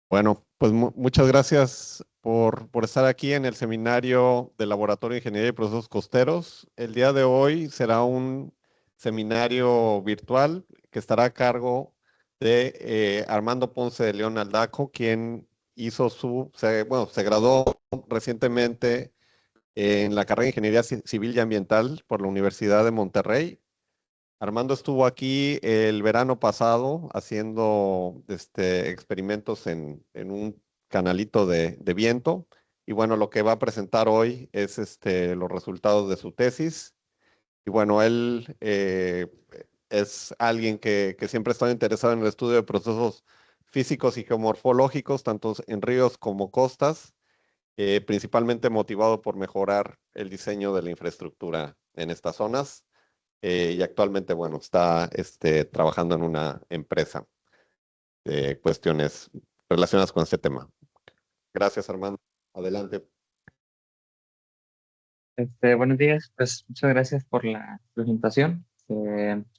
Bueno, pues muchas gracias por estar aquí en el seminario del Laboratorio de Ingeniería y Procesos Costeros. El día de hoy será un seminario virtual que estará a cargo de Armando Ponce de León Aldaco, quien se graduó recientemente en la carrera de Ingeniería Civil y Ambiental por la Universidad de Monterrey. Armando estuvo aquí el verano pasado haciendo experimentos en un canalito de viento. Y bueno, lo que va a presentar hoy es los resultados de su tesis. Y bueno, él es alguien que siempre ha estado interesado en el estudio de procesos físicos y geomorfológicos, tanto en ríos como costas, principalmente motivado por mejorar el diseño de la infraestructura en estas zonas. Y actualmente, bueno, está trabajando en una empresa de cuestiones relacionadas con este tema. Gracias, Armando. Adelante. Buenos días, pues muchas gracias por la presentación.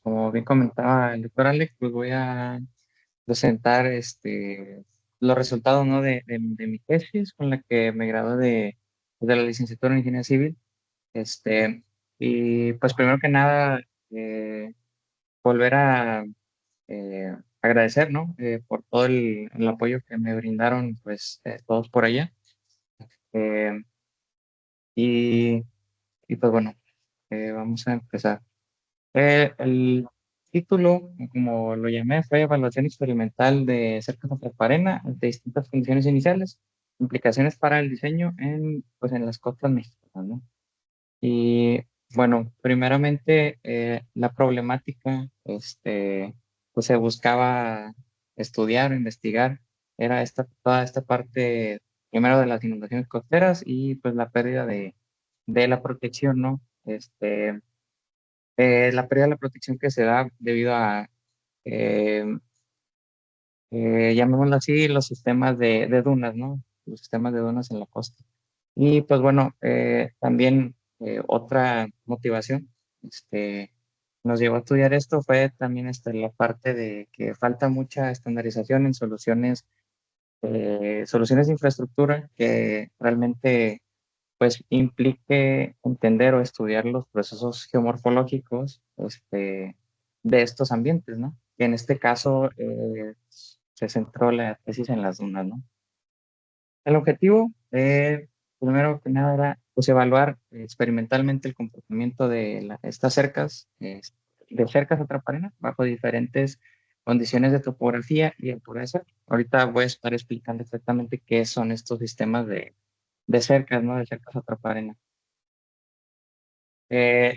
Como bien comentaba el doctor Alex, pues voy a presentar los resultados, ¿no? de mi tesis con la que me gradué de la licenciatura en Ingeniería Civil. Este, y pues primero que nada, volver a agradecer, ¿no? Por todo el apoyo que me brindaron, pues todos por allá. Eh, y, y pues bueno, vamos a empezar. El título, como lo llamé, fue Evaluación Experimental de cercas contra arena de distintas condiciones iniciales, implicaciones para el diseño pues en las costas mexicanas, ¿no? Y bueno, primeramente la problemática, pues se buscaba estudiar, investigar, era toda esta parte, primero de las inundaciones costeras y pues la pérdida de la protección, ¿no? La pérdida de la protección que se da debido a, eh, llamémoslo así, los sistemas de dunas, ¿no? Los sistemas de dunas en la costa. Y pues bueno, también otra motivación este, nos llevó a estudiar esto fue también la parte de que falta mucha estandarización en soluciones de infraestructura que realmente pues implique entender o estudiar los procesos geomorfológicos de estos ambientes, ¿no? Que en este caso se centró la tesis en las dunas, ¿no? El objetivo, primero que nada, era pues, evaluar experimentalmente el comportamiento de estas cercas, de cercas atraparenas, bajo diferentes condiciones de topografía y de pureza. Ahorita voy a estar explicando exactamente qué son estos sistemas de cercas, ¿no? De cercas atraparenas.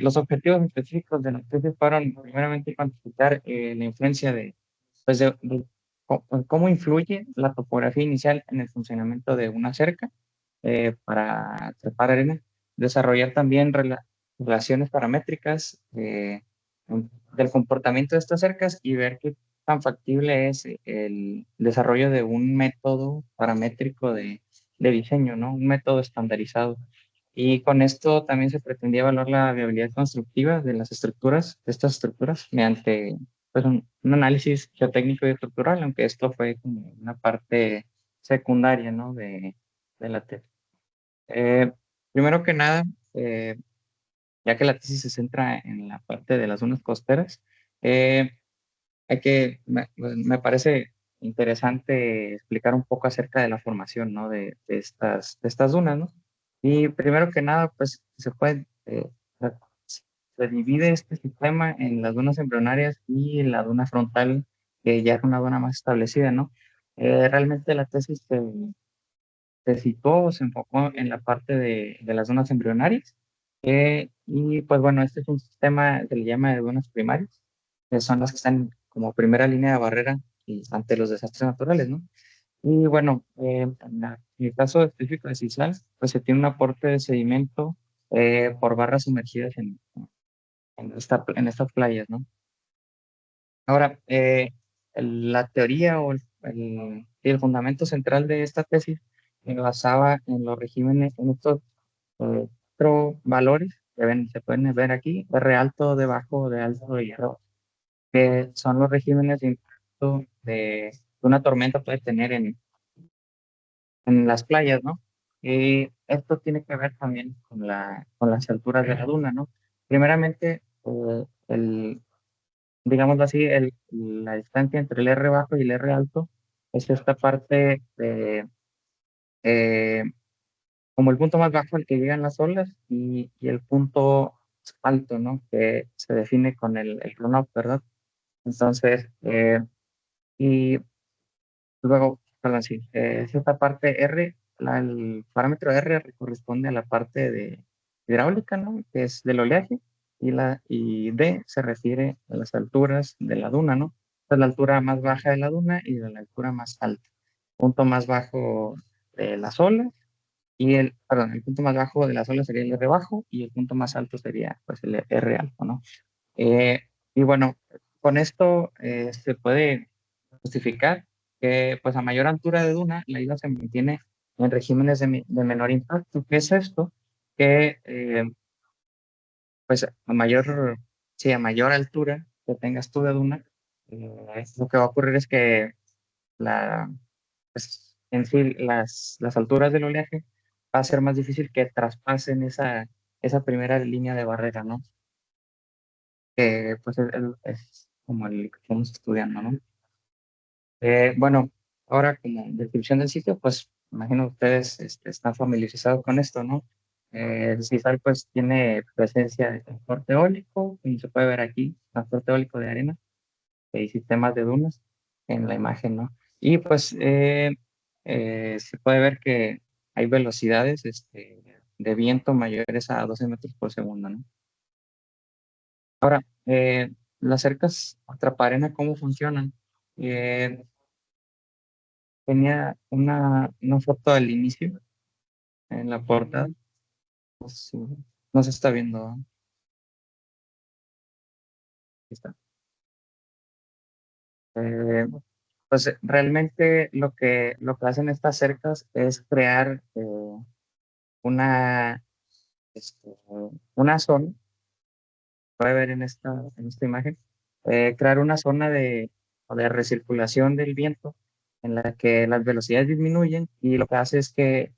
Los objetivos específicos de la tesis fueron, primeramente, cuantificar la influencia de cómo influye la topografía inicial en el funcionamiento de una cerca para trepar arena, desarrollar también relaciones paramétricas del comportamiento de estas cercas y ver qué tan factible es el desarrollo de un método paramétrico de diseño, ¿no? Un método estandarizado. Y con esto también se pretendía evaluar la viabilidad constructiva de las estructuras, de estas estructuras, mediante pues, un análisis geotécnico y estructural, aunque esto fue como una parte secundaria, ¿no? de la tesis. Eh, Primero que nada, eh, ya que la tesis se centra en la parte de las zonas costeras, eh, me parece interesante explicar un poco acerca de la formación, ¿no? de estas dunas, ¿no? Y primero que nada, pues se divide este sistema en las dunas embrionarias y en la duna frontal, que ya es una duna más establecida, ¿no? Realmente la tesis se situó o se enfocó en la parte de las dunas embrionarias. Y pues bueno, este es un sistema que se le llama de dunas primarias, que son las que están como primera línea de barrera ante los desastres naturales, ¿no? Y bueno, en el caso específico de Cisal, pues se tiene un aporte de sedimento por barras sumergidas en estas playas, ¿no? Ahora, la teoría el fundamento central de esta tesis se basaba en los regímenes, en estos cuatro valores que se pueden ver aquí, R alto, de bajo, de alto y R, que son los regímenes de impacto de una tormenta puede tener en las playas, ¿no? Y esto tiene que ver también con las alturas de la duna, ¿no? Primeramente, digámoslo así, la distancia entre el R bajo y el R alto es esta parte de, eh, como el punto más bajo al que llegan las olas y el punto alto, ¿no? Que se define con el run-up, ¿verdad? Entonces, y luego, perdón, sí, es esta parte R, el parámetro R corresponde a la parte de hidráulica, ¿no? Que es del oleaje, y D se refiere a las alturas de la duna, ¿no? Esta es la altura más baja de la duna y de la altura más alta. Punto más bajo de las olas perdón, el punto más bajo de las olas sería el R bajo y el punto más alto sería pues el R alto, ¿no? Eh, y bueno, con esto se puede justificar que pues a mayor altura de duna la isla se mantiene en regímenes de menor impacto. ¿Qué es esto? Que pues a mayor, sí, a mayor altura que tengas tú de duna, lo que va a ocurrir es que la, pues, en sí las alturas del oleaje va a ser más difícil que traspasen esa primera línea de barrera, ¿no? Que pues es como el que estamos estudiando, ¿no? Bueno, ahora como descripción del sitio, pues imagino ustedes están familiarizados con esto, ¿no? El CISAL pues tiene presencia de transporte eólico, como se puede ver aquí, transporte eólico de arena y sistemas de dunas en la imagen, ¿no? Y pues se puede ver que hay velocidades de viento mayores a 12 metros por segundo, ¿no? Ahora, las cercas atraparena, ¿cómo funcionan? Eh, Tenía una foto al inicio en la portada. No sé si no se está viendo. ¿No? Ahí está. Eh, pues realmente lo que hacen estas cercas es crear una, este, una zona, puede ver en esta imagen, crear una zona de recirculación del viento en la que las velocidades disminuyen y lo que hace es que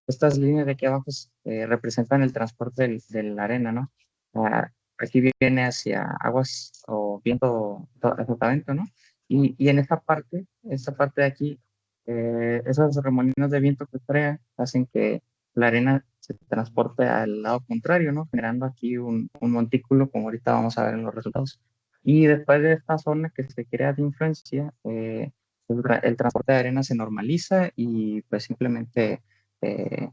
estas líneas de aquí abajo representan el transporte de la arena, ¿no? Ah, aquí viene hacia aguas o viento, sotavento, ¿no? Y en esta parte de aquí, esos remolinos de viento que crea hacen que la arena se transporte al lado contrario, ¿no? Generando aquí un montículo, como ahorita vamos a ver en los resultados. Y después de esta zona que se crea de influencia, el transporte de arena se normaliza y pues simplemente eh,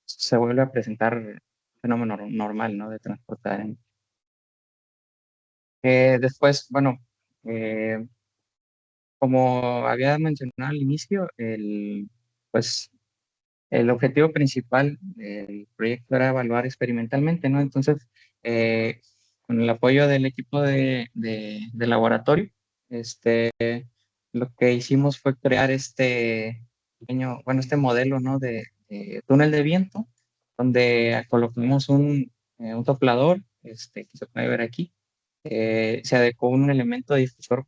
se vuelve a presentar un fenómeno normal, ¿no? De transporte de arena. Después, bueno, eh, como había mencionado al inicio, pues, el objetivo principal del proyecto era evaluar experimentalmente, ¿no? Entonces, con el apoyo del equipo de laboratorio, este, lo que hicimos fue crear este pequeño, bueno, este modelo, ¿no? De túnel de viento, donde colocamos un soplador, que se puede ver aquí. Se adecuó un elemento difusor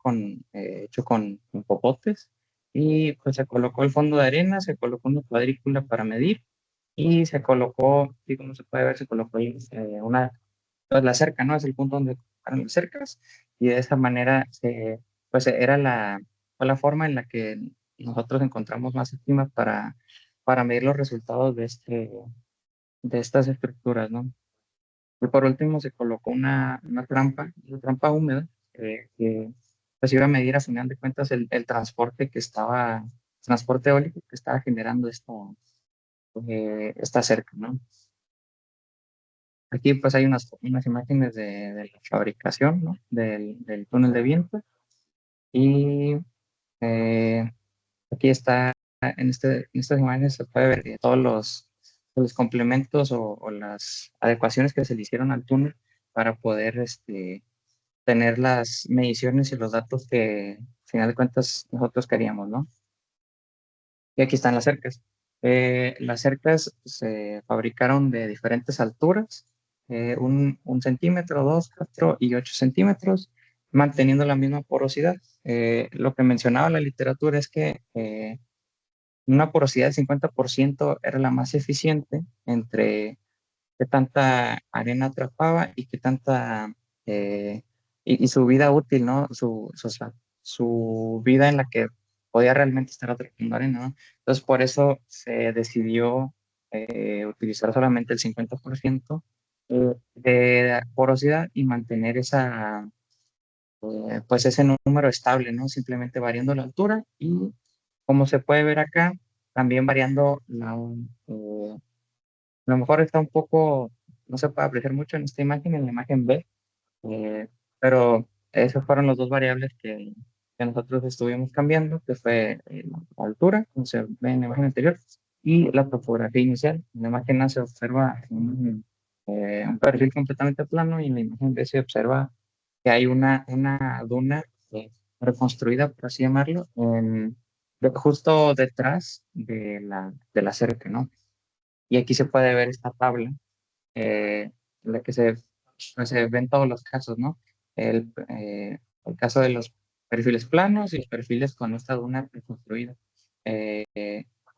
hecho con popotes y pues se colocó el fondo de arena, se colocó una cuadrícula para medir y se colocó, y como se puede ver, se colocó ahí, pues la cerca, ¿no? Es el punto donde colocaron las cercas y de esa manera pues fue la forma en la que nosotros encontramos más óptima para medir los resultados de estas estructuras, ¿no? Y por último se colocó una trampa húmeda, que pues iba a medir a final de cuentas el transporte eólico que estaba generando esta cerca, ¿no? Aquí pues hay unas imágenes de la fabricación, ¿no? Del túnel de viento y eh, aquí está, en estas imágenes se puede ver todos los complementos o las adecuaciones que se le hicieron al túnel para poder tener las mediciones y los datos que, al final de cuentas, nosotros queríamos, ¿no? Y aquí están las cercas. Las cercas se fabricaron de diferentes alturas, 1 centímetro, 2, 4 y 8 centímetros, manteniendo la misma porosidad. Lo que mencionaba la literatura es que una porosidad de 50% era la más eficiente entre qué tanta arena atrapaba y qué tanta, y su vida útil, ¿no? Su vida en la que podía realmente estar atrapando arena, ¿no? Entonces, por eso se decidió utilizar solamente el 50% de porosidad y mantener pues ese número estable, ¿no? Simplemente variando la altura y, como se puede ver acá, también variando a lo mejor está un poco, no se puede apreciar mucho en esta imagen, en la imagen B, eh, pero esas fueron las dos variables que nosotros estuvimos cambiando, que fue la altura, como se ve en la imagen anterior, y la topografía inicial. En la imagen A se observa un perfil completamente plano, y en la imagen B se observa que hay una duna reconstruida, por así llamarlo, justo detrás de la cerca, ¿no? Y aquí se puede ver esta tabla en la que pues, se ven todos los casos, ¿no? El caso de los perfiles planos y los perfiles con esta duna reconstruida, eh,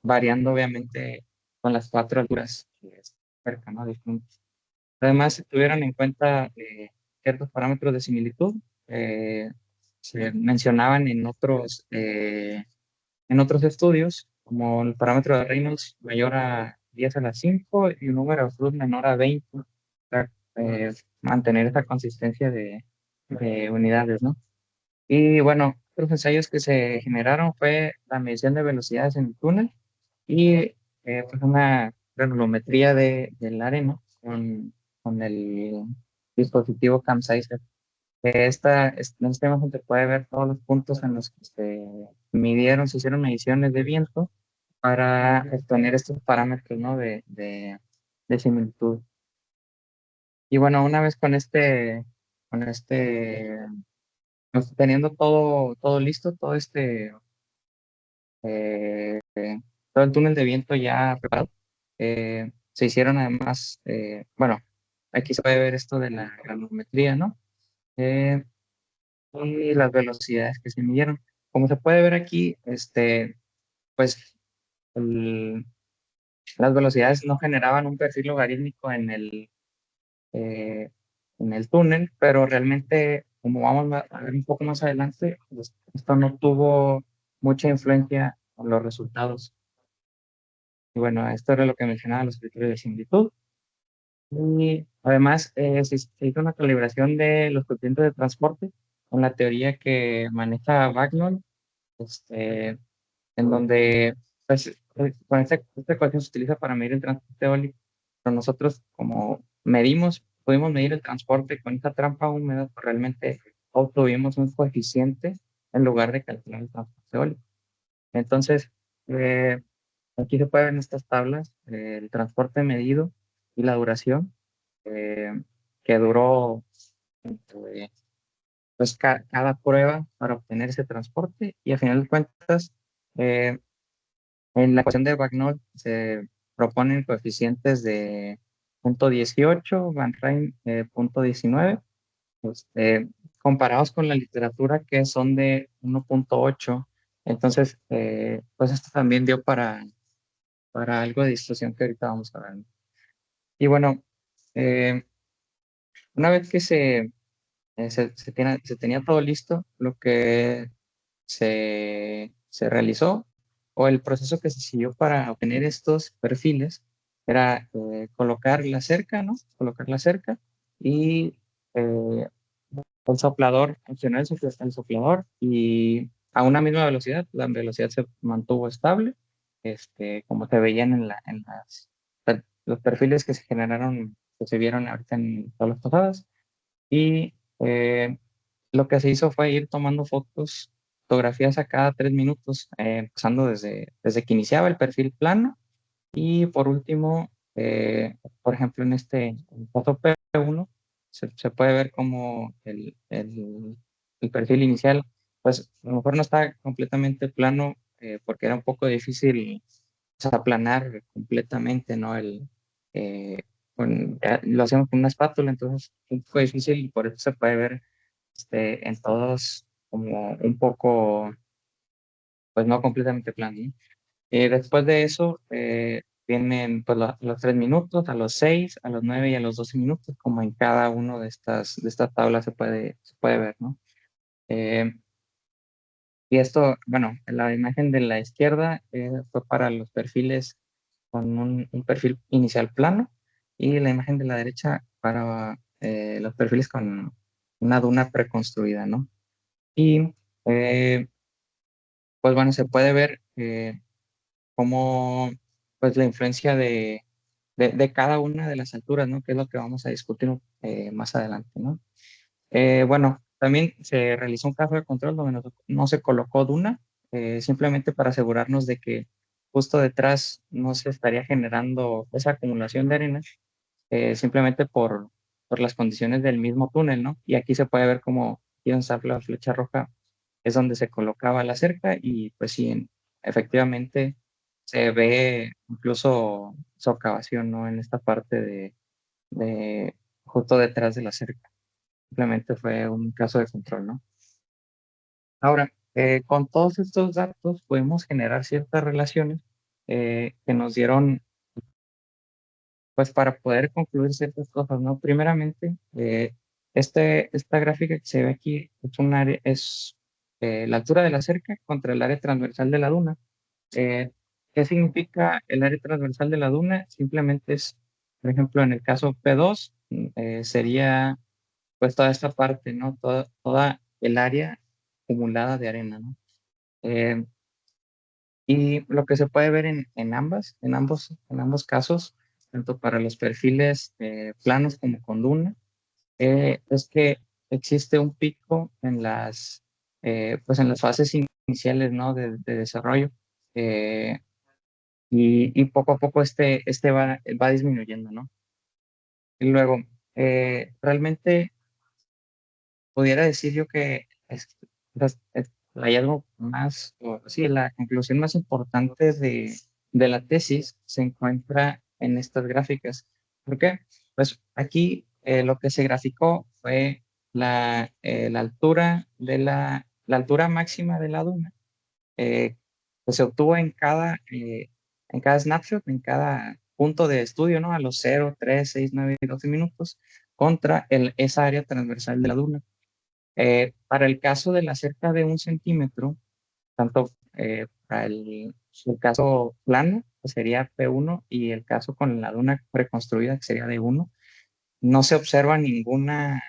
variando obviamente con las cuatro alturas que están cerca, ¿no? Distintas. Además, se tuvieron en cuenta ciertos parámetros de similitud, eh, se mencionaban en otros estudios, como el parámetro de Reynolds mayor a 10 a la 5 y un número de Froude menor a 20, para mantener esa consistencia de unidades, ¿no? Y bueno, otros ensayos que se generaron fue la medición de velocidades en el túnel y pues una granulometría de la arena con el dispositivo CAMSIZER. En esta imagen se puede ver todos los puntos en los que se hicieron mediciones de viento para obtener estos parámetros, ¿no? de similitud. Y bueno, una vez teniendo todo listo, eh, todo el túnel de viento ya preparado, se hicieron además, bueno, aquí se puede ver esto de la granulometría, ¿no? Eh, y las velocidades que se midieron. Como se puede ver aquí, pues el- las velocidades no generaban un perfil logarítmico en el túnel, pero realmente, como vamos a ver un poco más adelante, pues, esto no tuvo mucha influencia en los resultados. Y bueno, esto era lo que mencionaba los criterios de similitud. Y además, se hizo una calibración de los coeficientes de transporte con la teoría que maneja Bagnall, este, en donde pues, con esta ecuación se utiliza para medir el transporte eólico, pero nosotros, como pudimos medir el transporte con esta trampa húmeda, pues realmente obtuvimos un coeficiente en lugar de calcular el transporte eólico. Entonces, aquí se pueden ver en estas tablas el transporte medido y la duración, eh, que duró eh, pues cada prueba para obtener ese transporte, y a final de cuentas, eh, en la ecuación de Bagnall se proponen coeficientes de 0.18, Van Ryn 0.19, comparados con la literatura, que son de 1.8. Entonces, pues esto también dio para algo de distorsión que ahorita vamos a ver, ¿no? Y bueno, eh, una vez que se tenía todo listo, lo que se realizó, o el proceso que se siguió para obtener estos perfiles, era colocar la cerca, ¿no? Colocar la cerca y el soplador, funcionar el soplador, y a una misma velocidad, la velocidad se mantuvo estable, como se veían los perfiles que se generaron, que se vieron ahorita en todas las pasadas. Y lo que se hizo fue ir tomando fotografías a cada 3 minutos, empezando desde que iniciaba el perfil plano, y por último, por ejemplo, en foto P1, se puede ver como el perfil inicial, pues a lo mejor no está completamente plano, porque era un poco difícil, o sea, aplanar completamente, ¿no? Eh, lo hacemos con una espátula, entonces es un poco difícil, y por eso se puede ver en todos como un poco, pues no completamente plano, ¿no? Después de eso, vienen pues, los 3 minutos, a los 6, a los 9 y a los 12 minutos, como en cada uno de estas tablas se puede ver, ¿no? Eh, y esto, bueno, la imagen de la izquierda fue para los perfiles con un perfil inicial plano y la imagen de la derecha para los perfiles con una duna preconstruida, ¿no? Y eh, pues bueno, se puede ver cómo pues la influencia de cada una de las alturas, ¿no? Que es lo que vamos a discutir más adelante, ¿no? Bueno, también se realizó un caso de control donde no se colocó duna, simplemente para asegurarnos de que justo detrás no se estaría generando esa acumulación de arena, simplemente por las condiciones del mismo túnel, ¿no? Y aquí se puede ver cómo Ion la flecha roja es donde se colocaba la cerca y pues sí, efectivamente se ve incluso socavación, ¿no? En esta parte de justo detrás de la cerca. Simplemente fue un caso de control, ¿no? Ahora, con todos estos datos podemos generar ciertas relaciones que nos dieron, pues, para poder concluir ciertas cosas, ¿no? Primeramente, esta gráfica que se ve aquí es, la altura de la cerca contra el área transversal de la duna. Eh, ¿Qué significa el área transversal de la duna? Simplemente es, por ejemplo, en el caso P2, sería pues toda esta parte, ¿no? Toda el área acumulada de arena, ¿no? Eh, y lo que se puede ver en ambos casos, tanto para los perfiles planos como con duna, es que existe un pico en pues en las fases iniciales, ¿no? De desarrollo. eh, y poco a poco va disminuyendo, ¿no? Y luego, realmente pudiera decir yo que el hallazgo más, o sí, la conclusión más importante de la tesis se encuentra en estas gráficas. ¿Por qué? Pues aquí lo que se graficó fue la altura la altura máxima de la duna, que se obtuvo en cada snapshot, en cada punto de estudio, ¿no? A los 0, 3, 6, 9 y 12 minutos, contra esa área transversal de la duna. Para el caso de la cerca de 1 centímetro, tanto para el caso plano, que sería P1, y el caso con la duna preconstruida, que sería D1, no se observa ninguna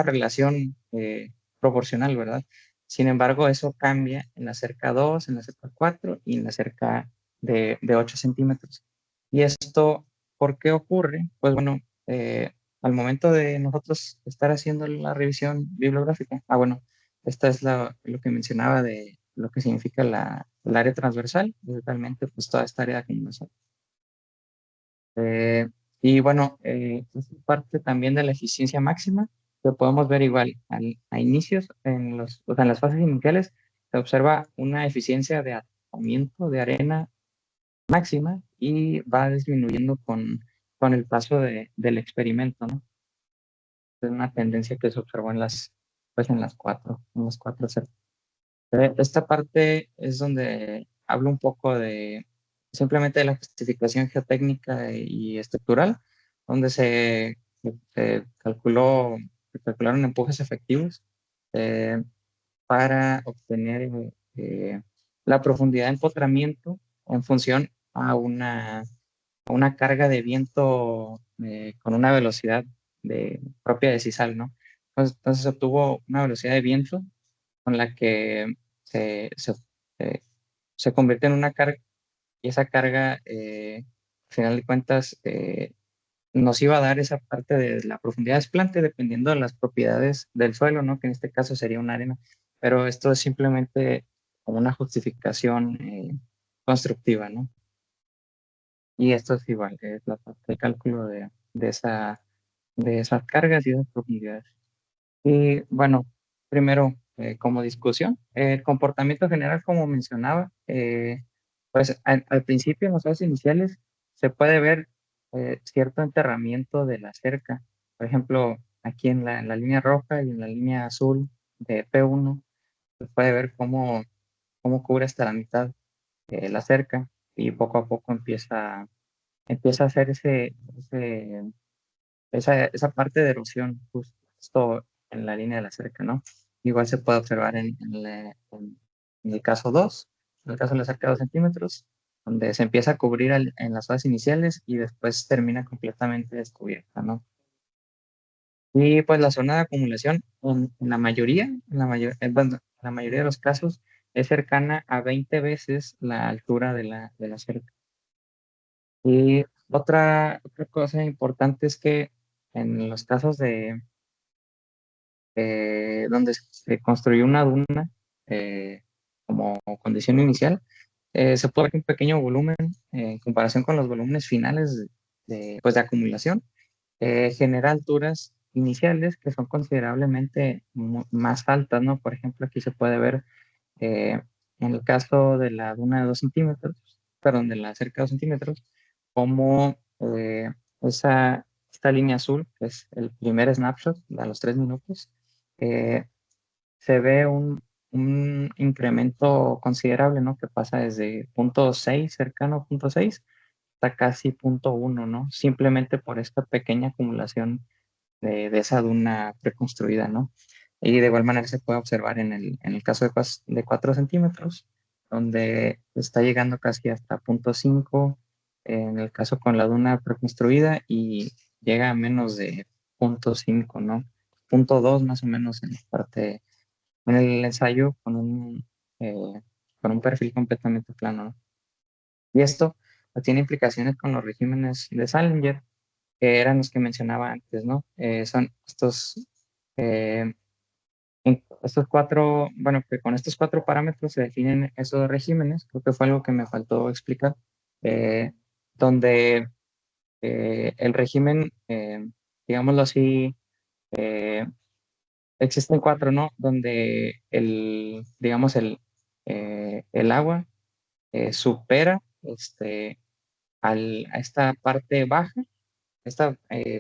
relación proporcional, ¿verdad? Sin embargo, eso cambia en la cerca 2, en la cerca 4 y en la cerca de 8 centímetros. ¿Y esto por qué ocurre? Pues bueno, al momento de nosotros estar haciendo la revisión bibliográfica, bueno, esta es lo que mencionaba de lo que significa el área transversal, y realmente pues toda esta área de acumulación. Eh, y bueno, es parte también de la eficiencia máxima, que podemos ver igual a inicios, o sea, en las fases iniciales, se observa una eficiencia de atamiento de arena máxima y va disminuyendo con el paso del experimento, ¿no? Es una tendencia que se observó pues en las cuatro cercas. Esta parte es donde hablo un poco simplemente de la justificación geotécnica y estructural, donde se se calcularon empujes efectivos eh, para obtener eh, la profundidad de empotramiento en función a una carga de viento con una velocidad propia de Sisal, ¿no? Entonces se obtuvo una velocidad de viento con la que se, se, eh, se convierte en una carga y esa carga, al final de cuentas, nos iba a dar esa parte de la profundidad de desplante dependiendo de las propiedades del suelo, ¿no? Que en este caso sería una arena. Pero esto es simplemente como una justificación constructiva, ¿no? Y esto es igual, es la parte de cálculo de esas cargas y de esas profundidades. Y bueno, primero, como discusión, el comportamiento general, como mencionaba, pues al principio, en las fases iniciales, se puede ver cierto enterramiento de la cerca. Por ejemplo, aquí en la línea roja y en la línea azul de P1, se puede ver cómo cubre hasta la mitad. la cerca y poco a poco empieza a hacer esa parte de erosión justo en la línea de la cerca, ¿no? Igual se puede observar en el caso 2, en el caso de la cerca de 2 centímetros, donde se empieza a cubrir en las fases iniciales y después termina completamente descubierta, ¿no? Y pues la zona de acumulación en la mayoría, bueno, en la mayoría de los casos es cercana a 20 veces la altura de la cerca. Y otra cosa importante es que en los casos donde se construyó una duna como condición inicial, se puede ver que un pequeño volumen en comparación con los volúmenes finales pues de acumulación genera alturas iniciales que son considerablemente más altas, ¿no? Por ejemplo, aquí se puede ver eh, en el caso de la duna de 2 centímetros, perdón, de la cerca de 2 centímetros, como esta línea azul, que es el primer snapshot a los 3 minutos, eh, se ve un incremento considerable, ¿no? Que pasa desde punto 6, cercano a punto 6, hasta casi punto 1, ¿no? Simplemente por esta pequeña acumulación de esa duna preconstruida, ¿no? Y de igual manera se puede observar en el caso de 4 centímetros, donde está llegando casi hasta punto 5, en el caso con la duna preconstruida, y llega a menos de punto 5, ¿no? Punto 2 más o menos en el ensayo eh, con un perfil completamente plano, ¿no? Y esto pues, tiene implicaciones con los regímenes de Salinger, que eran los que mencionaba antes, ¿no? Son eh, estos cuatro, bueno, que con estos cuatro parámetros se definen esos regímenes, creo que fue algo que me faltó explicar, eh, donde el régimen, digámoslo así, eh, existen cuatro, ¿no? Donde digamos, el agua supera a esta parte baja, esta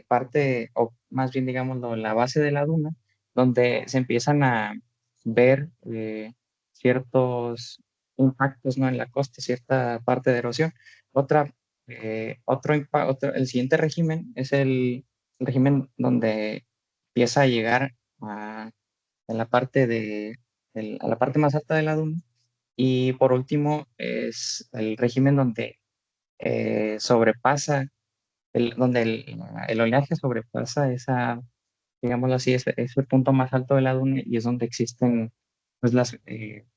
parte, o más bien digámoslo, la base de la duna, donde se empiezan a ver ciertos impactos, ¿no? En la costa, cierta parte de erosión. El siguiente régimen es el régimen donde empieza a llegar a, a la parte a la parte más alta de la duna. Y por último es el régimen donde sobrepasa donde el oleaje sobrepasa digámoslo así, ese punto más alto de la duna, y es donde existen, pues,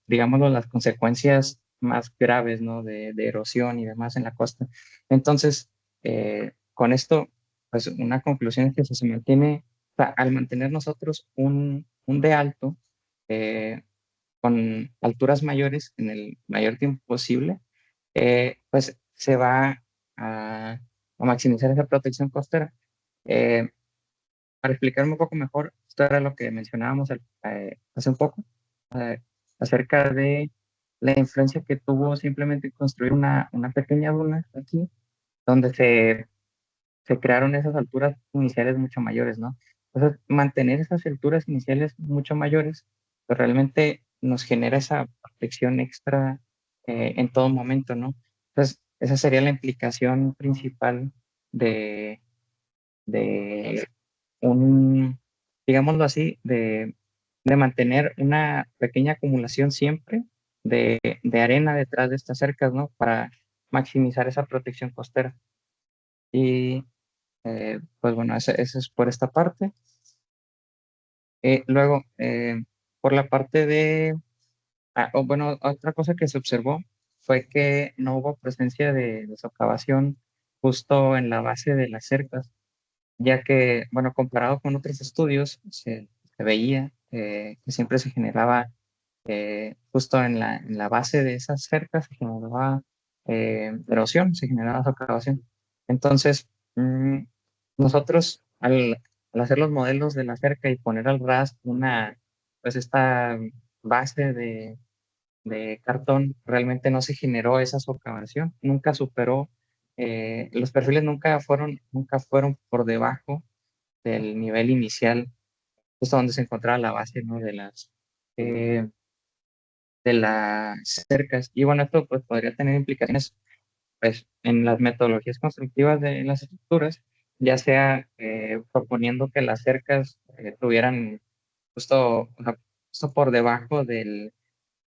digámoslo, las consecuencias más graves, ¿no? De erosión y demás en la costa. Entonces, con esto, pues, una conclusión es que si se mantiene, o sea, al mantener nosotros un de alto, eh, con alturas mayores en el mayor tiempo posible, pues se va a maximizar esa protección costera. Eh, para explicarme un poco mejor, esto era lo que mencionábamos hace un poco, eh, acerca de la influencia que tuvo simplemente construir una pequeña duna aquí, donde se crearon esas alturas iniciales mucho mayores, ¿no? Entonces, mantener esas alturas iniciales mucho mayores, pues realmente nos genera esa protección extra en todo momento, ¿no? Entonces, esa sería la implicación principal de, de un, digámoslo así, de mantener una pequeña acumulación siempre de arena detrás de estas cercas, ¿no? Para maximizar esa protección costera. Y pues bueno, ese es por esta parte. Luego, por la parte bueno, otra cosa que se observó fue que no hubo presencia de socavación justo en la base de las cercas, ya que, bueno, comparado con otros estudios, se veía que siempre se generaba justo en la base de esas cercas, se generaba erosión, se generaba socavación. Entonces, nosotros al hacer los modelos de la cerca y poner al ras pues esta base de cartón, realmente no se generó esa socavación, nunca superó, los perfiles nunca fueron por debajo del nivel inicial, justo donde se encontraba la base, ¿no? De de las cercas. Y bueno, esto pues podría tener implicaciones pues en las metodologías constructivas de las estructuras, ya sea proponiendo que las cercas tuvieran justo, o sea, justo por debajo del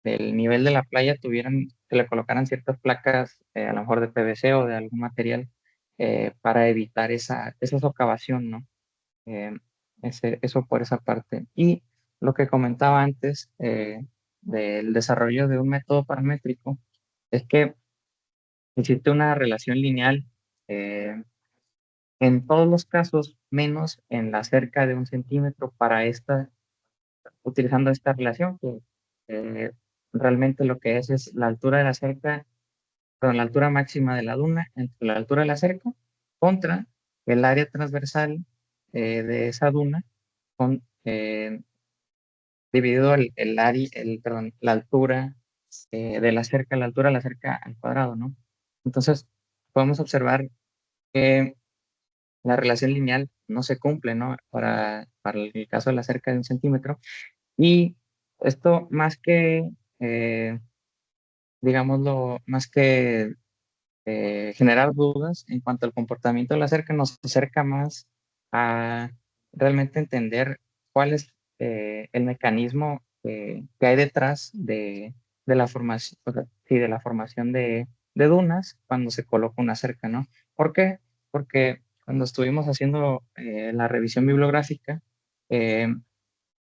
nivel de la playa, tuvieran, que le colocaran ciertas placas, a lo mejor de PVC o de algún material, para evitar esa socavación, ¿no? Eh, eso por esa parte. Y lo que comentaba antes del desarrollo de un método paramétrico es que existe una relación lineal eh, en todos los casos, menos en la cerca de 1 centímetro para utilizando esta relación, que eh, realmente lo que es la altura de la cerca, perdón, la altura máxima de la duna entre la altura de la cerca contra el área transversal de esa duna con, dividido perdón, la altura de la cerca, la altura de la cerca al cuadrado, ¿no? Entonces, podemos observar que la relación lineal no se cumple, ¿no? Para el caso de la cerca de 1 centímetro. Y esto más que, eh, digámoslo, más que generar dudas en cuanto al comportamiento de la cerca, nos acerca más a realmente entender cuál es el mecanismo que hay detrás de la formación, o sea, sí, de la formación de dunas cuando se coloca una cerca, ¿no? ¿Por qué? Porque cuando estuvimos haciendo la revisión bibliográfica, eh,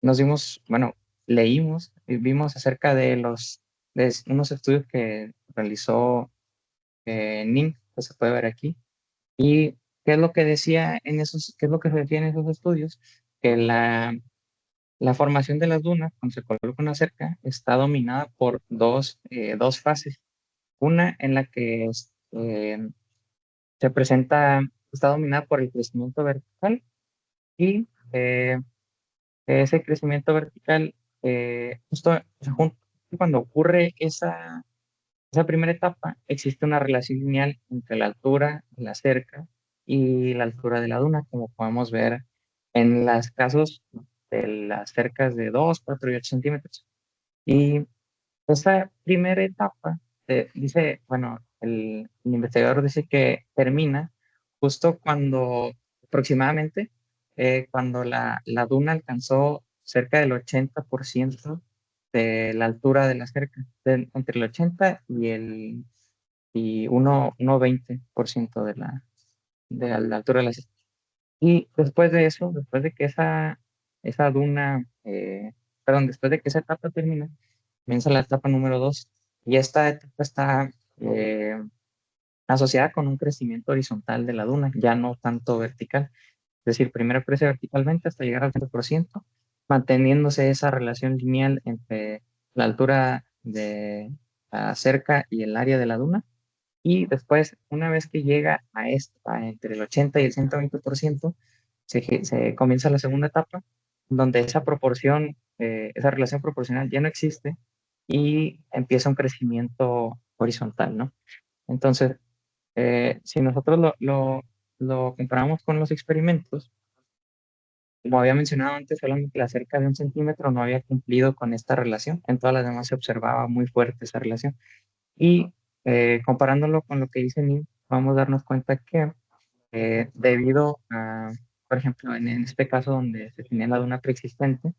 nos dimos, bueno, leímos y vimos acerca de unos estudios que realizó Ning, que se puede ver aquí. ¿Y qué es lo que decía qué es lo que se decía en esos estudios? Que la formación de las dunas, cuando se coloca una cerca, está dominada por dos fases. Una en la que se presenta, está dominada por el crecimiento vertical y ese crecimiento vertical, justo o sea, cuando ocurre esa primera etapa, existe una relación lineal entre la altura de la cerca y la altura de la duna, como podemos ver en los casos de las cercas de 2, 4 y 8 centímetros. Y esa primera etapa, dice, bueno, el investigador dice que termina justo cuando aproximadamente, cuando la duna alcanzó cerca del 80% de la altura de la cerca, entre el 80 y 1,20% de la altura de la cerca. Y después de eso, después de que esa duna, perdón, después de que esa etapa termina, comienza la etapa número 2 y esta etapa está eh, asociada con un crecimiento horizontal de la duna, ya no tanto vertical. Es decir, primero crece verticalmente hasta llegar al 30%, manteniéndose esa relación lineal entre la altura de la cerca y el área de la duna. Y después, una vez que llega entre el 80 y el 120%, se comienza la segunda etapa, donde esa proporción, esa relación proporcional ya no existe y empieza un crecimiento horizontal, ¿no? Entonces, si nosotros lo comparamos con los experimentos, como había mencionado antes, solamente la cerca de 1 centímetro no había cumplido con esta relación, en todas las demás se observaba muy fuerte esa relación. Y comparándolo con lo que dice Nim, vamos a darnos cuenta que debido a, por ejemplo, en este caso donde se tenía la duna preexistente,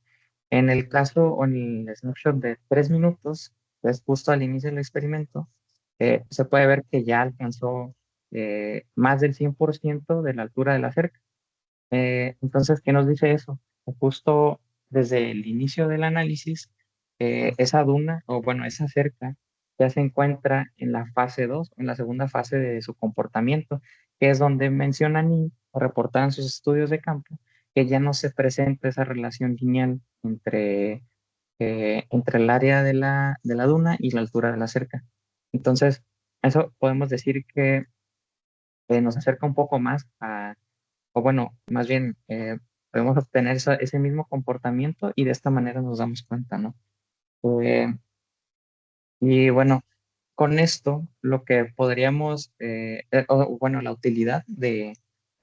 en el caso o en el snapshot de 3 minutos, que es justo al inicio del experimento, se puede ver que ya alcanzó más del 100% de la altura de la cerca. Entonces, ¿qué nos dice eso? Que justo desde el inicio del análisis, esa duna, o bueno, esa cerca, ya se encuentra en la fase 2, en la segunda fase de su comportamiento, que es donde mencionan y reportan sus estudios de campo, que ya no se presenta esa relación lineal entre el área de la duna y la altura de la cerca. Entonces, eso podemos decir que nos acerca un poco más o bueno, más bien podemos obtener ese mismo comportamiento y de esta manera nos damos cuenta, ¿no? Eh, y bueno, con esto lo que podríamos, o bueno, la utilidad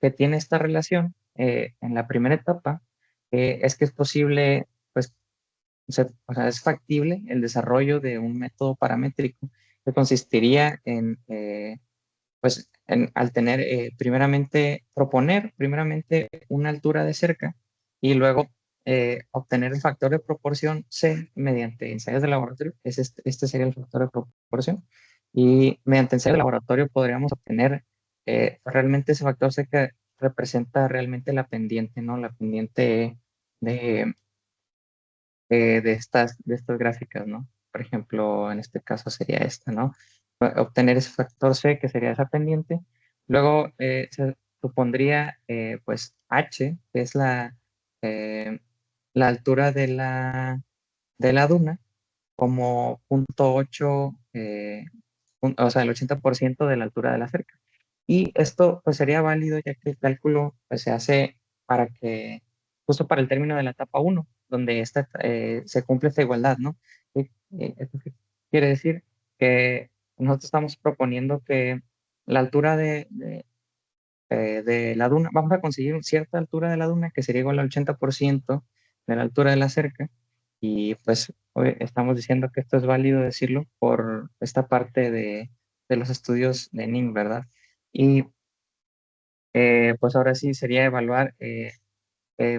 que tiene esta relación en la primera etapa es que es posible, pues, o sea, es factible el desarrollo de un método paramétrico que consistiría en, pues, al tener, proponer primeramente una altura de cerca y luego obtener el factor de proporción C mediante ensayos de laboratorio. Este sería el factor de proporción. Y mediante ensayos de laboratorio podríamos obtener realmente ese factor C que representa realmente la pendiente, ¿no? La pendiente de, de estas gráficas, ¿no? Por ejemplo, en este caso sería esta, ¿no? Obtener ese factor C, que sería esa pendiente. Luego se supondría, pues, H, que es la altura de la duna, como 0.8, o sea, el 80% de la altura de la cerca. Y esto, pues, sería válido ya que el cálculo, pues, se hace para que, justo para el término de la etapa uno, donde se cumple esta igualdad, ¿no? ¿Esto qué quiere decir? Que nosotros estamos proponiendo que la altura de la duna, vamos a conseguir cierta altura de la duna que sería igual al 80% de la altura de la cerca. Y pues hoy estamos diciendo que esto es válido decirlo por esta parte de los estudios de NIM, ¿verdad? Y pues ahora sí sería evaluar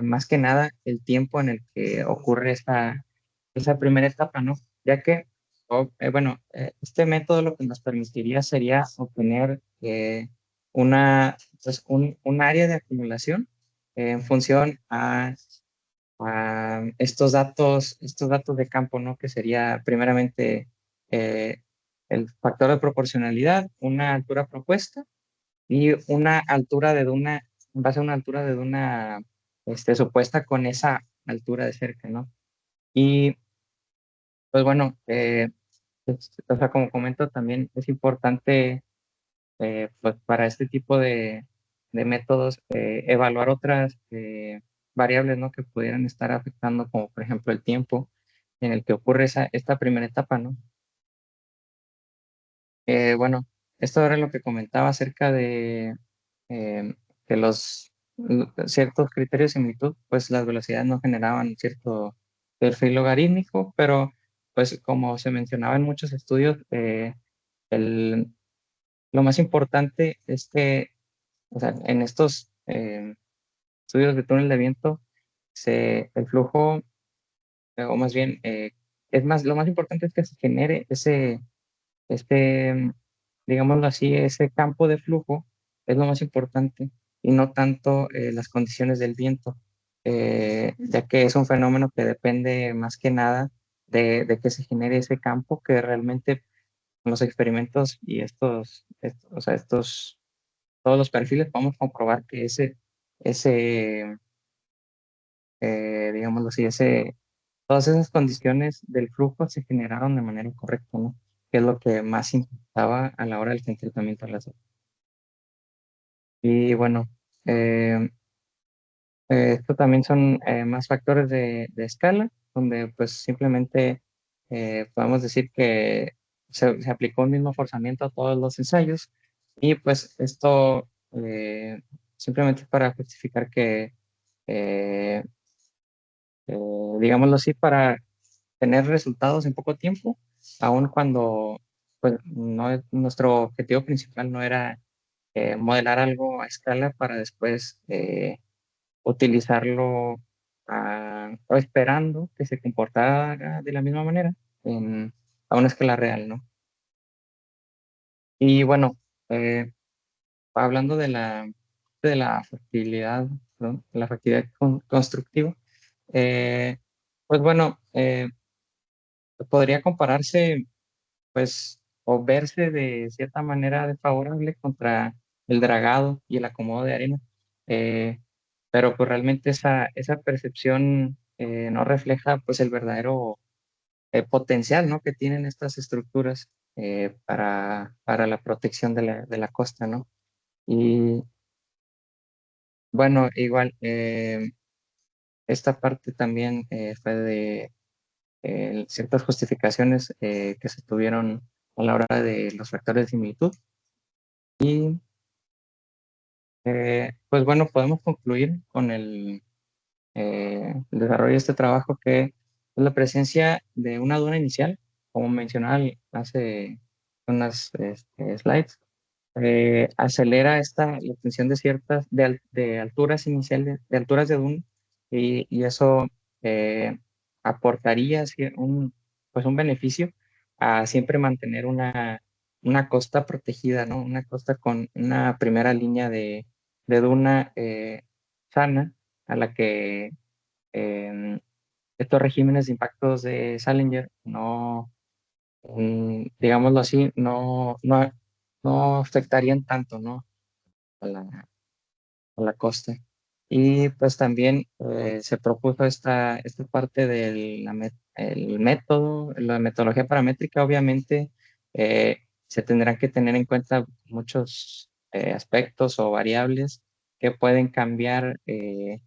más que nada el tiempo en el que ocurre esa primera etapa, ¿no? Ya que, bueno, este método lo que nos permitiría sería obtener un área de acumulación en función a estos datos de campo, ¿no? Que sería primeramente eh, el factor de proporcionalidad, una altura propuesta y una altura de duna, en base a una altura de duna supuesta con esa altura de cerca, ¿no? Y pues bueno, o sea, como comento, también es importante pues para este tipo de métodos evaluar otras variables, ¿no? Que pudieran estar afectando, como por ejemplo el tiempo en el que ocurre esta primera etapa, ¿no? Bueno, esto era lo que comentaba acerca de eh, que ciertos criterios de similitud, pues las velocidades no generaban cierto perfil logarítmico, pero pues como se mencionaba en muchos estudios, el, lo más importante es que, o sea, en estos estudios de túnel de viento, el flujo, o más bien, lo más importante es que se genere este, digámoslo así, ese campo de flujo es lo más importante y no tanto las condiciones del viento, ya que es un fenómeno que depende más que nada de que se genere ese campo que realmente con los experimentos y o sea, todos los perfiles podemos comprobar que ese digámoslo así, todas esas condiciones del flujo se generaron de manera incorrecta, ¿no? Que es lo que más importaba a la hora del tratamiento de las. Y bueno, eh, esto también son más factores de escala, donde pues simplemente podemos decir que se aplicó el mismo forzamiento a todos los ensayos y pues esto simplemente para justificar que, eh, digámoslo así, para tener resultados en poco tiempo, aun cuando pues, nuestro objetivo principal no era modelar algo a escala para después utilizarlo o esperando que se comportara de la misma manera a una escala real, ¿no? Y bueno, eh, hablando de la factibilidad, ¿no? De la factibilidad constructiva, eh, pues bueno, podría compararse pues, o verse de cierta manera desfavorable contra el dragado y el acomodo de arena. Eh, pero pues realmente esa percepción no refleja pues el verdadero potencial, ¿no? Que tienen estas estructuras para la protección de la costa, ¿no? Y bueno, igual, esta parte también fue de ciertas justificaciones que se tuvieron a la hora de los factores de similitud. Y pues bueno, podemos concluir con el desarrollo de este trabajo que la presencia de una duna inicial, como mencionaba hace unas slides, acelera la obtención de ciertas, de alturas iniciales, de alturas de duna, y eso eh, aportaría pues un beneficio a siempre mantener una costa protegida, ¿no? Una costa con una primera línea de duna sana, a la que em, estos regímenes de impactos de Salinger no, digámoslo así, no afectarían tanto, ¿no? A a la costa. Y pues también se propuso esta parte del el método, la metodología paramétrica. Obviamente se tendrán que tener en cuenta muchos aspectos o variables que pueden cambiar el,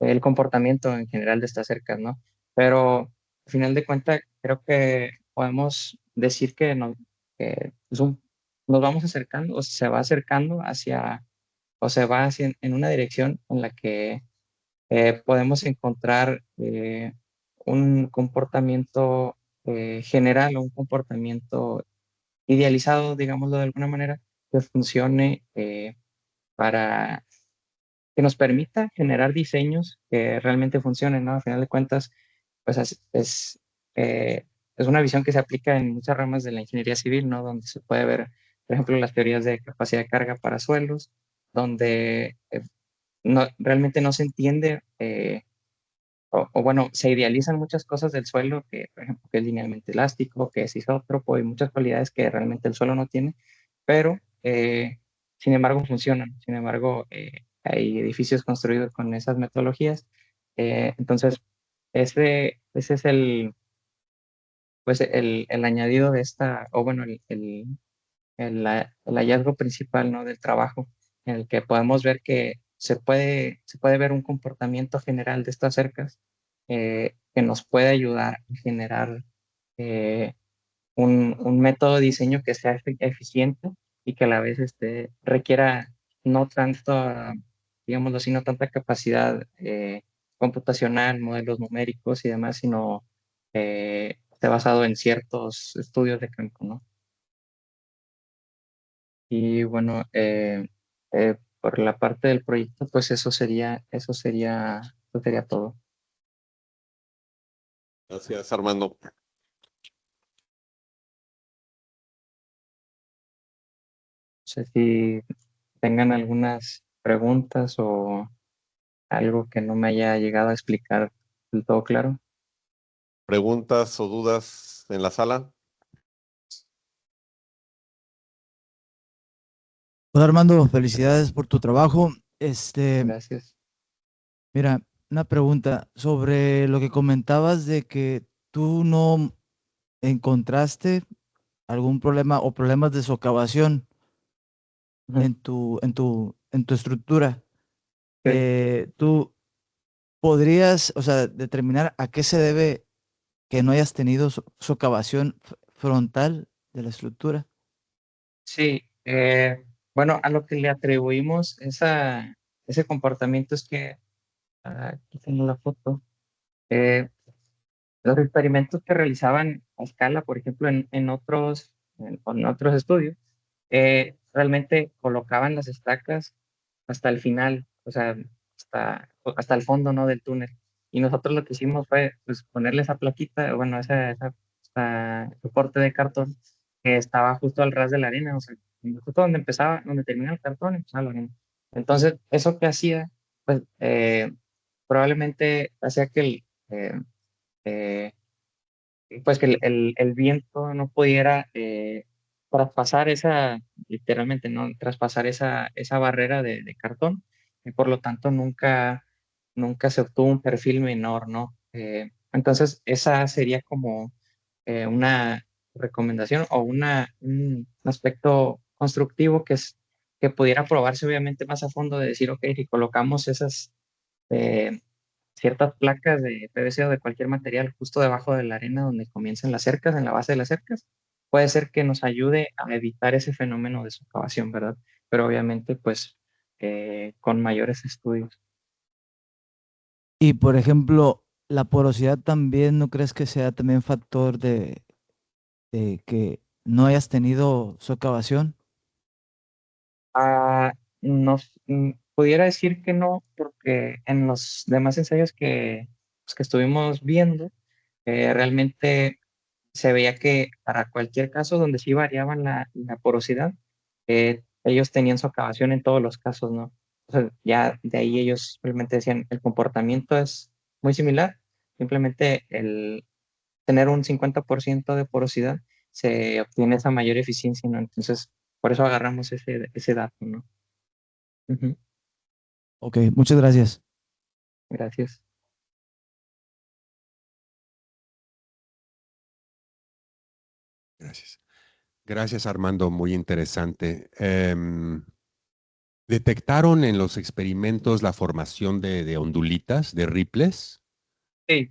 el comportamiento en general de estas cercas, ¿no? Pero al final de cuentas, creo que podemos decir que, que nos vamos acercando o se va acercando hacia, o se va hacia, en una dirección en la que podemos encontrar un comportamiento general o un comportamiento idealizado, digámoslo de alguna manera, que funcione para que nos permita generar diseños que realmente funcionen, ¿no? Al final de cuentas, pues es una visión que se aplica en muchas ramas de la ingeniería civil, ¿no? Donde se puede ver, por ejemplo, las teorías de capacidad de carga para suelos, donde realmente no se entiende, o bueno, se idealizan muchas cosas del suelo, que por ejemplo, que es linealmente elástico, que es isótropo y muchas cualidades que realmente el suelo no tiene, pero sin embargo funcionan, sin embargo hay edificios construidos con esas metodologías. Entonces, ese es pues el añadido de esta, o bueno, el hallazgo principal, ¿no? Del trabajo, en el que podemos ver que se puede ver un comportamiento general de estas cercas que nos puede ayudar a generar eh, un método de diseño que sea eficiente y que a la vez requiera no tanto, digámoslo así, no tanta capacidad computacional, modelos numéricos y demás, sino esté basado en ciertos estudios de campo, ¿no? Y bueno, por la parte del proyecto, pues eso sería todo. Gracias, Armando. No sé si tengan algunas preguntas o algo que no me haya llegado a explicar del todo claro. ¿Preguntas o dudas en la sala? Hola Armando, felicidades por tu trabajo. Gracias. Mira, una pregunta sobre lo que comentabas de que tú no encontraste algún problema o problemas de socavación Ujú. en tu estructura. Sí. ¿Tú podrías, o sea, determinar a qué se debe que no hayas tenido socavación frontal de la estructura? Sí, bueno, a lo que le atribuimos ese comportamiento es que, aquí tengo la foto, eh, los experimentos que realizaban a escala, por ejemplo, en otros estudios, realmente colocaban las estacas hasta el final, o sea, hasta el fondo, ¿no? Del túnel. Y nosotros lo que hicimos fue pues, ponerle esa plaquita, bueno, ese soporte de cartón que estaba justo al ras de la arena, o sea, justo donde empezaba, donde termina el cartón, empezaba la arena. Entonces, eso que hacía, pues probablemente hacía que eh, pues que el viento no pudiera traspasar literalmente, ¿no? Traspasar esa barrera de cartón, y por lo tanto nunca se obtuvo un perfil menor, ¿no? Entonces, esa sería como una recomendación o un aspecto constructivo que pudiera probarse obviamente más a fondo de decir, ok, si colocamos eh, ciertas placas de PVC o de cualquier material justo debajo de la arena donde comienzan las cercas, en la base de las cercas, puede ser que nos ayude a evitar ese fenómeno de socavación, ¿verdad? Pero obviamente, pues, con mayores estudios. Y por ejemplo, la porosidad también, ¿no crees que sea también factor de que no hayas tenido socavación? Ah, pudiera decir que no, porque en los demás ensayos que estuvimos viendo, realmente se veía que para cualquier caso donde sí variaban la porosidad, ellos tenían socavación en todos los casos, ¿no? O sea, ya de ahí ellos simplemente decían, el comportamiento es muy similar, simplemente el tener un 50% de porosidad se obtiene esa mayor eficiencia, ¿no? Entonces, por eso agarramos ese dato, ¿no? Ujú. Ok, muchas gracias. Gracias. Gracias. Gracias, Armando, muy interesante. ¿Detectaron en los experimentos la formación de ondulitas, de ripples? Sí,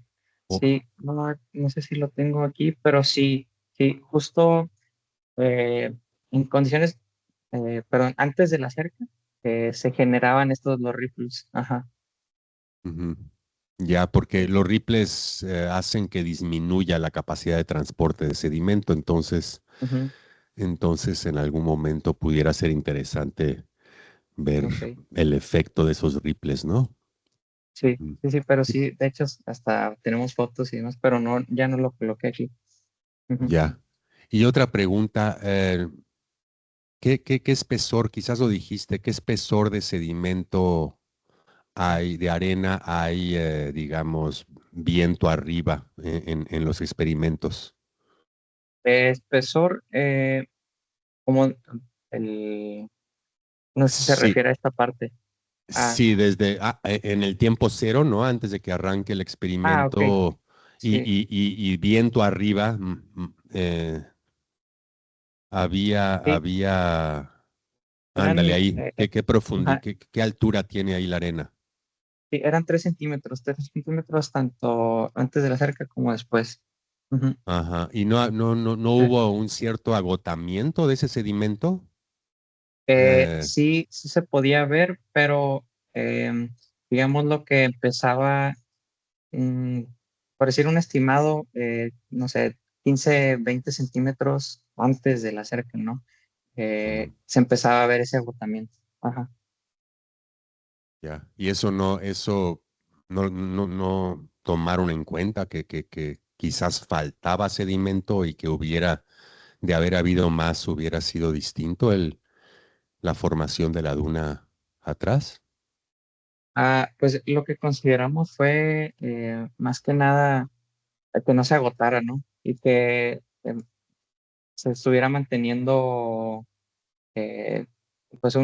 O- sí, no sé si lo tengo aquí, pero sí, sí, justo eh, en condiciones, perdón, antes de la cerca, se generaban los ripples. Ajá. Ujú. Ya, porque los ripples hacen que disminuya la capacidad de transporte de sedimento, Ujú. entonces en algún momento pudiera ser interesante ver Ok. el efecto de esos ripples, ¿no? Sí, Mm. sí, sí, pero sí, de hecho, hasta tenemos fotos y demás, pero no, ya no lo coloqué aquí. Ujú. Ya. Y otra pregunta, ¿qué espesor, quizás lo dijiste, qué espesor de sedimento hay, de arena hay, digamos, viento arriba en los experimentos? Espesor, como el, no sé si se Sí, refiere a esta parte. Ah, sí, desde en el tiempo cero, ¿no? Antes de que arranque el ok, experimento sí, y viento arriba, sí, ándale eran, ahí, ajá, qué altura tiene ahí la arena? sí, eran 3 centímetros tanto antes de la cerca como después. Ujú. Ajá, y no Eh, hubo un cierto agotamiento de ese sedimento. Eh, sí, sí se podía ver, pero digamos lo que empezaba, mm, por decir un estimado, no sé, 15, 20 centímetros antes de la cerca, ¿no? ujú. Se empezaba a ver ese agotamiento. Ajá. Ya, y eso no tomaron en cuenta que quizás faltaba sedimento y que de haber habido más, hubiera sido distinto la formación de la duna atrás. Pues lo que consideramos fue más que nada que no se agotara, ¿no? Y que se estuviera manteniendo eh, pues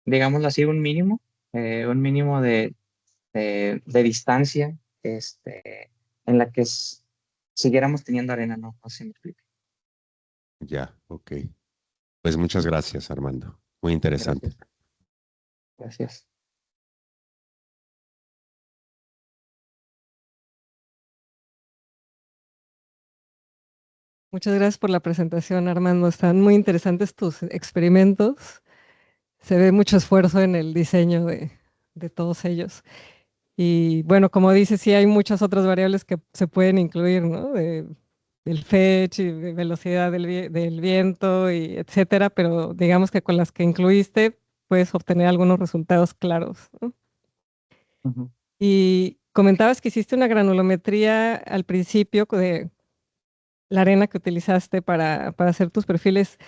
digámoslo así, un mínimo de distancia en la que siguiéramos teniendo arena, ¿no? No sé si me explico. Ya, ok. Pues muchas gracias, Armando. Muy interesante. Gracias, gracias. Muchas gracias por la presentación, Armando. Están muy interesantes tus experimentos. Se ve mucho esfuerzo en el diseño de todos ellos. Y bueno, como dices, sí hay muchas otras variables que se pueden incluir, ¿no? El fetch y de velocidad del viento y etcétera, pero digamos que con las que incluiste puedes obtener algunos resultados claros, ¿no? Ujú. Y comentabas que hiciste una granulometría al principio de la arena que utilizaste para hacer tus perfiles.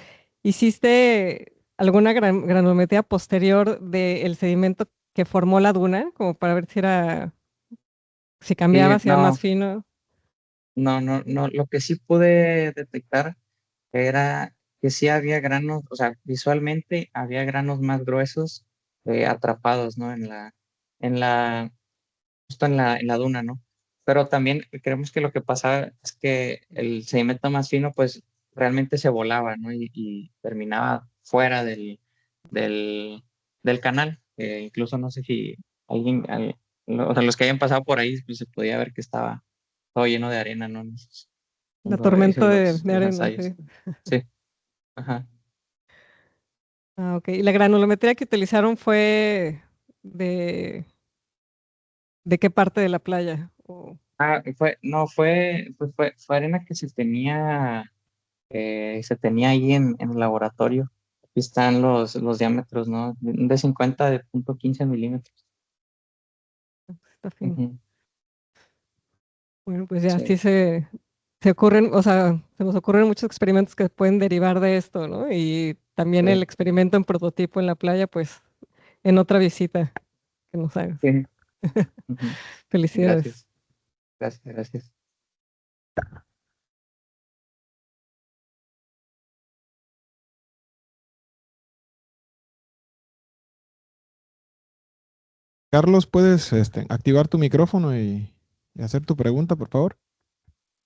¿Hiciste alguna granulometría posterior del sedimento que formó la duna, como para ver si cambiaba, si era más No, fino? no. Lo que sí pude detectar era que sí había granos, o sea, visualmente había granos más gruesos atrapados, ¿no? Justo en la duna, ¿no? Pero también creemos que lo que pasaba es que el sedimento más fino, pues realmente se volaba, ¿no? Y terminaba fuera del, del canal. Incluso no sé si o sea, los que hayan pasado por ahí, pues se podía ver que estaba todo lleno de arena, ¿no? La Cuando hice tormenta de los arena, ensayos. sí. Sí, ajá. Ah, ok. ¿Y la granulometría que utilizaron fue de ¿De qué parte de la playa? Fue arena que se tenía ahí en el laboratorio. Aquí están los diámetros, ¿no? De 50 de .15 milímetros. Está fino. Ujú. Bueno, pues ya Sí, sí se ocurren, o sea, se nos ocurren muchos experimentos que pueden derivar de esto, ¿no? Y también el sí, experimento en prototipo en la playa, pues en otra visita que nos hagas. sí. Ujú. Felicidades. Gracias, gracias. Carlos, ¿puedes activar tu micrófono y hacer tu pregunta, por favor?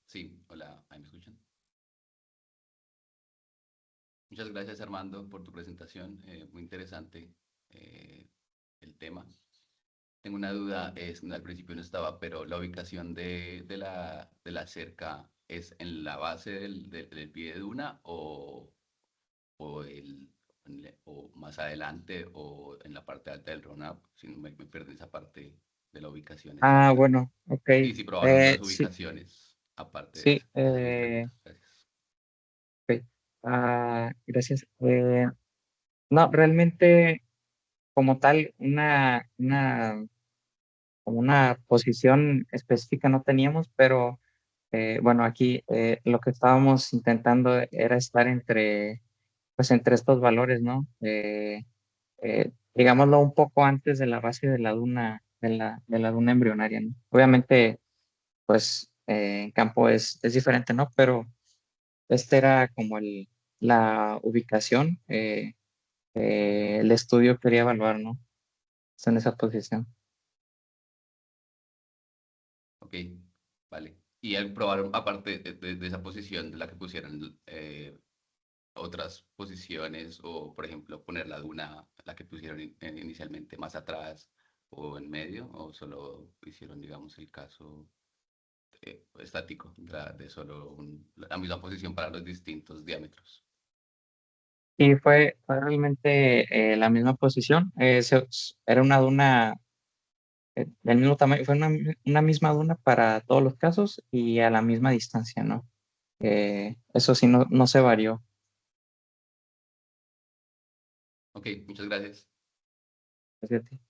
Sí, hola, ¿ahí me escuchan? Muchas gracias, Armando, por tu presentación. Muy interesante el tema. Tengo una duda, al principio no estaba, pero la ubicación de la cerca ¿es en la base del pie de duna o, o más adelante o en la parte alta del Ronab? Si no me perdí esa parte de la ubicación exacta. Bueno, ok. Y si probaron otras Sí, ubicaciones aparte de sí. esa. Esa es mi pregunta. Gracias. Ok. Gracias. No, realmente como tal, como una posición específica no teníamos, pero bueno, aquí lo que estábamos intentando era estar pues entre estos valores, ¿no? Digámoslo un poco antes de la base de la duna, de la duna embrionaria, ¿no? Obviamente, pues en campo es diferente, ¿no? Pero este era como la ubicación, el estudio quería evaluar, ¿no? Está en esa posición. Ok, vale. Y al probar, aparte de esa posición de la que pusieron otras posiciones, o por ejemplo poner la duna, la que pusieron inicialmente más atrás o en medio, o solo hicieron, digamos, el caso estático de solo la misma posición para los distintos diámetros. Y fue realmente la misma posición. Era una duna del mismo tamaño, fue una misma duna para todos los casos y a la misma distancia, ¿no? Eso sí, no se varió. Ok, muchas gracias. Gracias a ti.